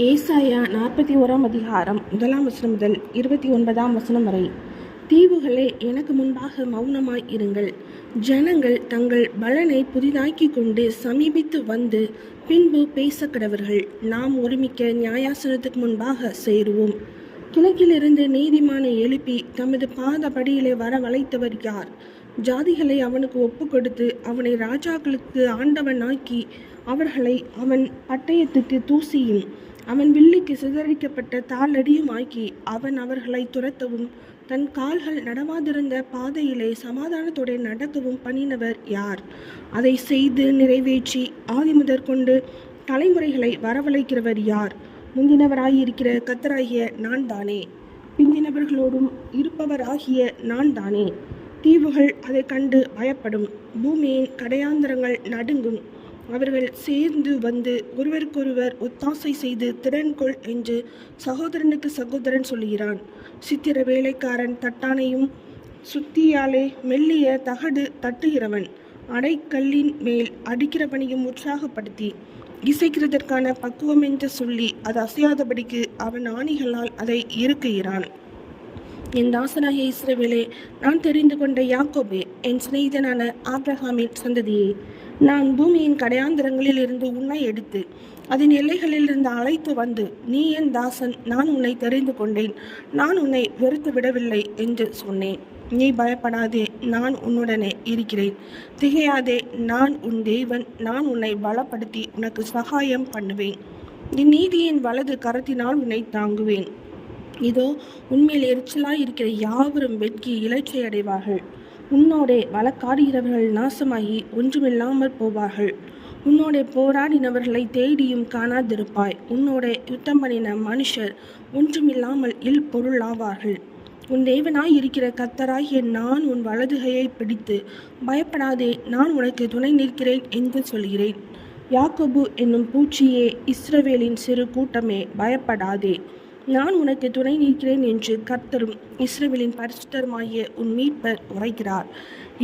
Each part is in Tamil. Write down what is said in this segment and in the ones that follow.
ஏசாயா 41 அதிகாரம் 1 வசனம் முதல் 29 வசனம் வரை. தீவுகளே, எனக்கு முன்பாக மௌனமாய் இருங்கள். ஜனங்கள் தங்கள் பலனை புதிதாக்கி கொண்டு சமீபித்து வந்து பின்பு பேசக்கடவர்கள். நாம் ஒருமிக்க நியாயாசனத்துக்கு முன்பாக சேருவோம். கிழக்கிலிருந்து நீதிமானை எழுப்பி தமது பாதபடியிலே வரவழைத்தவர் யார்? ஜாதிகளை அவனுக்கு ஒப்பு கொடுத்து அவனை ராஜாக்களுக்கு ஆண்டவனாக்கி அவர்களை அவன் பட்டயத்துக்கு தூசியும் அவன் வில்லுக்கு சிதறடிக்கப்பட்ட தாளடியும் ஆக்கி அவன் அவர்களை துரத்தவும் தன் கால்கள் நடவாதிருந்த பாதையிலே சமாதானத்தோடு நடக்கவும் பண்ணினவர் யார்? அதை செய்து நிறைவேற்றி ஆதிமுதற்கொண்டு தலைமுறைகளை வரவழைக்கிறவர் யார்? முந்தினவராயிருக்கிற கர்த்தராகிய நான் தானே, பிந்தினவர்களோடும் இருப்பவராகிய நான் தானே. தீவுகள் அதை கண்டு பயப்படும், பூமியின் கடையாந்தரங்கள் நடுங்கும். அவர்கள் சேர்ந்து வந்து ஒருவருக்கொருவர் ஒத்தாசை செய்து திறன்கொள் என்று சகோதரனுக்கு சகோதரன் சொல்லுகிறான். சித்திர வேலைக்காரன் தட்டானையும் சுத்தியாலே மெல்லிய தகடு தட்டுகிறவன் அடைக்கல்லின் மேல் அடிக்கிறவனையும் உற்சாகப்படுத்தி இசைக்கிறதற்கான பக்குவம் என்று சொல்லி அது அசையாதபடிக்கு அவன் ஆணிகளால் அதை இறுக்குகிறான். என் தாசனாகிய இஸ்ரவேலே, நான் தெரிந்து கொண்ட யாக்கோபே, என் சிநேகிதனான ஆபிரகாமின் சந்ததியே, நான் பூமியின் கடையாந்தரங்களில் இருந்து உன்னை எடுத்து அதன் எல்லைகளில் இருந்து அழைத்து வந்து நீ என் தாசன், நான் உன்னை தெரிந்து கொண்டேன், நான் உன்னை வெறுத்து விடவில்லை என்று சொன்னேன். நீ பயப்படாதே, நான் உன்னுடனே இருக்கிறேன். திகையாதே, நான் உன் தேவன். நான் உன்னை பலப்படுத்தி உனக்கு சகாயம் பண்ணுவேன். என் நீதியின் வலது கரத்தினால் உன்னை தாங்குவேன். இதோ, உண்மையில் எரிச்சலாய் இருக்கிற யாவரும் வெட்கி இலச்சை அடைவார்கள். உன்னோடே வழக்காடுகிறவர்கள் நாசமாகி ஒன்றுமில்லாமற் போவார்கள். உன்னோடே போராடினவர்களை தேடியும் காணாதிருப்பாய். உன்னோடே யுத்தம் பண்ணின மனுஷர் ஒன்றுமில்லாமல் இல் பொருளாவார்கள். உன் தேவனாய் இருக்கிற கர்த்தராகிய நான் உன் வலதுகையை பிடித்து பயப்படாதே, நான் உனக்கு துணை நிற்கிறேன் என்று சொல்கிறேன். யாக்கோபு என்னும் பூச்சியே, இஸ்ரவேலின் சிறு கூட்டமே, பயப்படாதே, நான் உனக்கு துணை நிற்கிறேன் என்று கர்த்தரும் இஸ்ரவேலின் பரிசுத்தருமாகிய உன் மீட்பர் உரைக்கிறார்.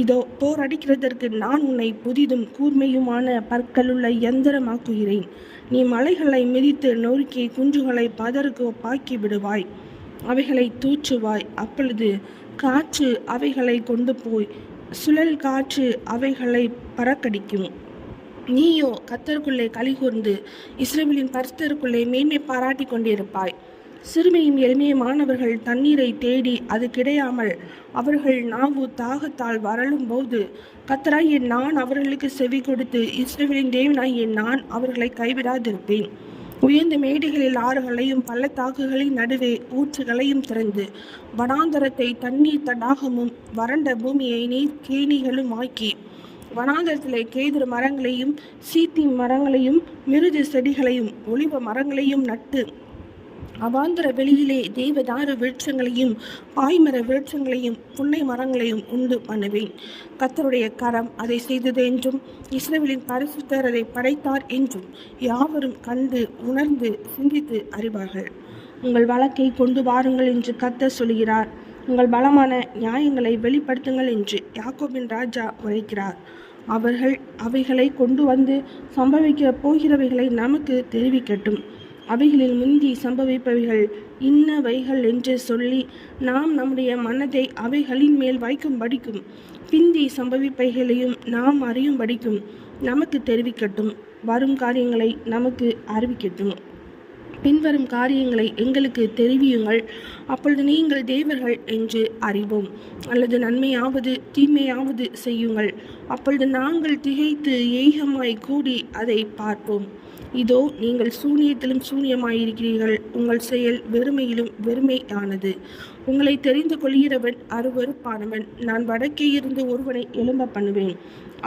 இதோ, போரடிக்கிறதற்கு நான் உன்னை புதிதும் கூர்மையுமான பற்களுள்ள யந்திரமாக்குகிறேன். நீ மலைகளை மிதித்து நொறுக்கி குன்றுகளை பதருக்கு ஒப்பாக்கி விடுவாய். அவைகளை தூற்றுவாய். அப்பொழுது காற்று அவைகளை கொண்டு போய் சுழல் காற்று அவைகளை பறக்கடிக்கும். நீயோ கர்த்தருக்குள்ளே களிகூர்ந்து இஸ்ரவேலின் பரிசுத்தருக்குள்ளே மேன்மை பாராட்டி கொண்டிருப்பாய். சிறுமையும் எளிமையுமானவர்கள் தண்ணீரை தேடி அது கிடையாமல் அவர்கள் நாவு தாகத்தால் வரலும் போது கர்த்தராகிய நான் அவர்களுக்கு செவி கொடுத்து இஸ்ரவேலின் தேவனாகிய நான் அவர்களை கைவிடாதிருப்பேன். உயர்ந்த மேடைகளில் ஆறுகளையும் பள்ளத்தாக்குகளின் நடுவே ஊற்றுகளையும் திறந்து வனாந்தரத்தை தண்ணீர் தடாகமும் வறண்ட பூமியை நீர் கேணிகளும் ஆக்கி வனாந்தரத்திலே கேதுரு மரங்களையும் சீத்தி மரங்களையும் மிருது செடிகளையும் ஒலிவ மரங்களையும் நட்டு அவாந்தர வெளியிலே தேவதாரு விருட்சங்களையும் பாய்மர விருட்சங்களையும் புன்னை மரங்களையும் உண்டு பண்ணுவேன். கர்த்தருடைய கரம் அதை செய்தது என்றும் இஸ்ரவேலின் பரிசுத்தர் அதை படைத்தார் என்றும் யாவரும் கண்டு உணர்ந்து சிந்தித்து அறிவார்கள். உங்கள் வழக்கை கொண்டு வாருங்கள் என்று கர்த்தர் சொல்கிறார். உங்கள் பலமான நியாயங்களை வெளிப்படுத்துங்கள் என்று யாக்கோபின் ராஜா உரைக்கிறார். அவர்கள் அவைகளை கொண்டு வந்து சம்பவிக்க போகிறவைகளை நமக்கு தெரிவிக்கட்டும். அவைகளில் முந்தி சம்பவிப்பவைகள் இன்னவைகள் என்று சொல்லி நாம் நம்முடைய மனதை அவைகளின் மேல் வைக்கும்படிக்கும் பிந்தி சம்பவிப்பவைகளையும் நாம் அறியும்படிக்கும் நமக்கு தெரிவிக்கட்டும். வரும் காரியங்களை நமக்கு அறிவிக்கட்டும். பின்வரும் காரியங்களை எங்களுக்கு தெரிவியுங்கள். அப்பொழுது நீங்கள் தேவர்கள் என்று அறிவோம். அல்லது நன்மையாவது தீமையாவது செய்யுங்கள். அப்பொழுது நாங்கள் திகைத்து ஏகமாய் கூடி அதை பார்ப்போம். இதோ, நீங்கள் சூனியத்திலும் சூனியமாயிருக்கிறீர்கள். உங்கள் செயல் வெறுமையிலும் வெறுமையானது. உங்களை தெரிந்து கொள்கிறவன் அருவருப்பானவன். நான் வடக்கே இருந்து ஒருவனை எழும்ப பண்ணுவேன்.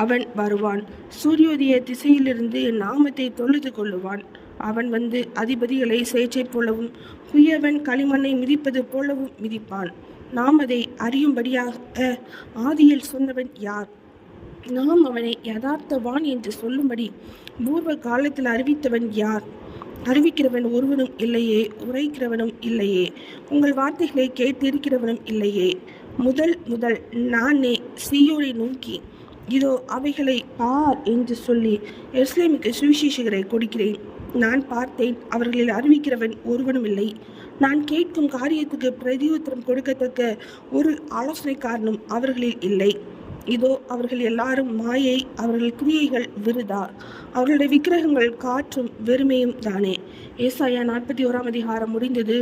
அவன் வருவான். சூரியோதய திசையிலிருந்து என் நாமத்தை தொழுது கொள்ளுவான். அவன் வந்து அதிபதிகளை சேற்றை போலவும் குயவன் களிமண்ணை மிதிப்பது போலவும் மிதிப்பான். நாம் அதை அறியும்படியாக ஆதியில் சொன்னவன் யார்? நாம் அவனை யதார்த்தவான் என்று சொல்லும்படி பூர்வ காலத்தில் அறிவித்தவன் யார்? அறிவிக்கிறவன் ஒருவனும் இல்லையே, உரைக்கிறவனும் இல்லையே, உங்கள் வார்த்தைகளை கேட்டிருக்கிறவனும் இல்லையே. முதல் நானே சீயோனை நோக்கி, இதோ அவைகளை பார் என்று சொல்லி எருசலேமுக்கு சுவிசேஷகரை கொடுக்கிறேன். நான் பார்த்தேன், அவர்களில் அறிவிக்கிறவன் ஒருவனும் இல்லை. நான் கேட்கும் காரியத்துக்கு பிரதியுத்தரம் கொடுக்கத்தக்க ஒரு ஆலோசனைக்காரனும் அவர்களில் இல்லை. இதோ அவர்கள் எல்லாரும் மாயை, அவர்கள் கிரியைகள் விருதா, அவர்களுடைய விக்கிரகங்கள் காற்றும் வெறுமையும் தானே. ஏசாயா 41 அதிகாரம் முடிந்தது.